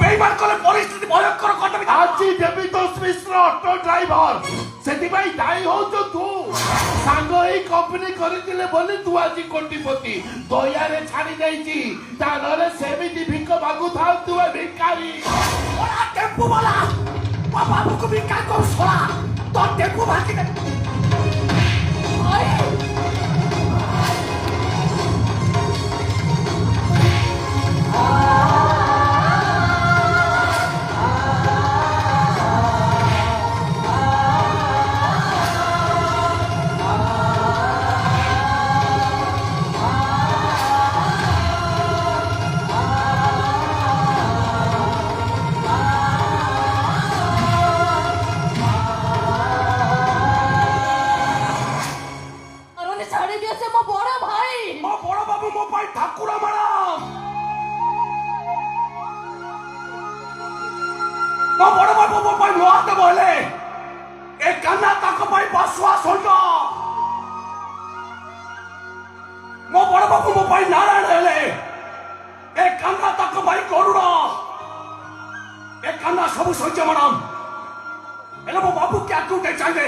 বেইমান করে পরিস্থিতি ভয়ঙ্কর করতে আজি দেবিতোষ মিশ্র অটো ড্রাইভর সেদিপাই দায়ী হଉଛୁ তু ସାଙ୍ଗ ଏଇ କମ୍ପାନୀ କରିଥିଲେ ବୋଲି ତୁ ଆଜି କୋଟିପତି ଦୟାରେ ଛାଡି ଦେଇଛି ତା ନହେଲେ ସେମିତି ଭିକ ମାଗୁଥାଉ ତୁ ଏ ଭିକାରୀ ওরা টেম্পু বালা বাবুকে ভিক্ষা কর সোলা তোর টেম্পু ভাঙি দে ঠাকুরা ম্যাডাম ମୋ ବଡ ବାବୁ ମୋ ପାଇଁ ଲୁହା ଦେବ ହେଲେ ଏ କାହ୍ନା ତାଙ୍କ ପାଇଁ ବାସୁଆ ଷଣ୍ଢ ମୋ ବଡ ବାବୁ ମୋ ପାଇଁ ନାରାୟଣ ହେଲେ ଏ କାହ୍ନା ତାଙ୍କ ପାଇଁ ଗରୁଡ ଏ କାହ୍ନା ସବୁ ସହ୍ୟ ମ୍ୟାଡାମ ହେଲେ ମୋ ବାବୁ କ୍ୟାକୁ ଚାହିଁବେ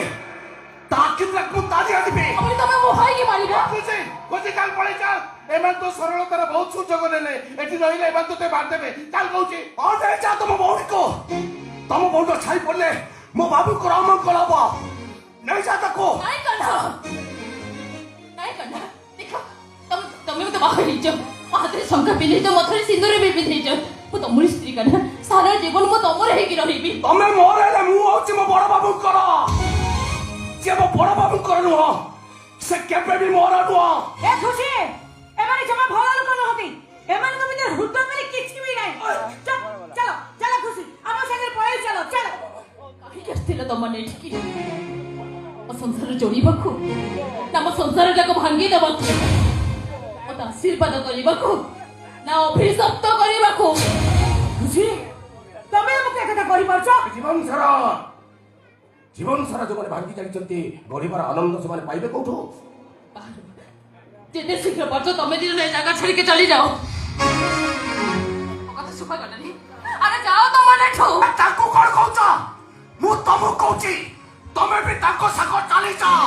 ତାକି ମୁଁ ତାଜି ଆଣିବି ତମେ ମୋ ଭାଇକି ମାରିବ ଖୁସି ଖୁସି କାଲ ପଳେଇ ଚାଲ ଏମାନେ ତ ସରଳତାର ବହୁତ ସୁଯୋଗ ନେଲେ ଏଠି ରହିଲେ ଏମାନେ ତତେ ମାରିଦେବେ ଚାଲ କହୁଛି ହଁ ଯାଇ ଯା ତମ ଭଉଣୀକୁ ତମ ଭଉଣୀ ଛାଇ ପଡିଲେ ମୋ ବାବୁଙ୍କର ଅମଙ୍ଗଳ ହବ ନେଇଯା ତାକୁ ନାଇଁ କନ୍ଧା ଦେଖ ତମେ ମତେ ବାହା ହେଇଛ ମୋ ହାତରେ ଶଙ୍ଖା ପିନ୍ଧେଇଛ ମଥରେ ସିନ୍ଦୁର ବି ପିନ୍ଧେଇଛ ମୁଁ ତମରି ସ୍ତ୍ରୀ କନ୍ଧା ସାରା ଜୀବନ ମୁଁ ତମର ହେଇକି ରହିବି ତମେ ମୋର ହେଲେ ମୁଁ ହଉଛି ମୋ ବଡ ବାବୁଙ୍କର ସିଏ ମୋ ବଡ ବାବୁଙ୍କର ନୁହଁ ସେ କେବେ ବି ମୋର ନୁହଁ ଏ ଖୁସି ଏମାନେ ଜମା ଭଲ ଲୋକ ନୁହନ୍ତି ଏମାନଙ୍କ ଭିତରେ ହୃଦୟ ବୋଲି କିଛି ବି ନାହିଁ ଚାଲ ଚାଲ ଖୁସି ଆମ ସାଙ୍ଗରେ ପଳେଇ ଚାଲ ଚାଲ କାହିଁକି ଆସିଥିଲ ତମମାନେ ଏଠିକି ମୋ ସଂସାର ଯୋଡ଼ିବାକୁ ନା ମୋ ସଂସାର ଯାକ ଭାଙ୍ଗି ଦେବାକୁ ମତେ ଆଶୀର୍ବାଦ କରିବାକୁ ନା ଅଭିଶପ୍ତ କରିବାକୁ ଖୁସି ତମେ ଆମକୁ ଏକଥା କରିପାରୁଛ ଜୀବନ ସାରା ଯୋଉମାନେ ଭାଙ୍ଗି ଯାଇଛନ୍ତି ଗରିବାର ଆନନ୍ଦ ସେମାନେ ପାଇବେ କୋଉଠୁ যেতে শীঘ্র পারছো তুমি দিন এই জায়গা ছেড়ে চলে যাও কথা শুভা গলানি আরে যাও তোমার এঠু ତାଙ୍କୁ କଣ କହୁଛ ମୁଁ ତମକୁ କହୁଛି ତମେ ବି ତାଙ୍କ ସାଙ୍ଗ ଚାଲି ଯାଅ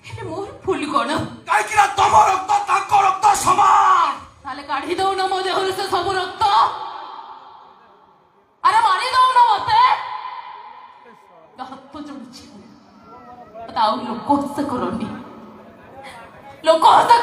ହେଲେ ମୋର ଭୁଲ କଣ କାହିଁକି ନା ତମ ରକ୍ତ ତାଙ୍କ ରକ୍ତ ସମାନ ତାହେଲେ କାଢି ଦଉନ ମୋ ଦେହରୁ ସେ ସବୁ ରକ୍ତ ଆରେ ମାରି ଦଉନ ମତେ ହାତ ଯୋଡୁଛି ଆଉ ଲୋକ ହସା କରନି ଲୋକ ହସା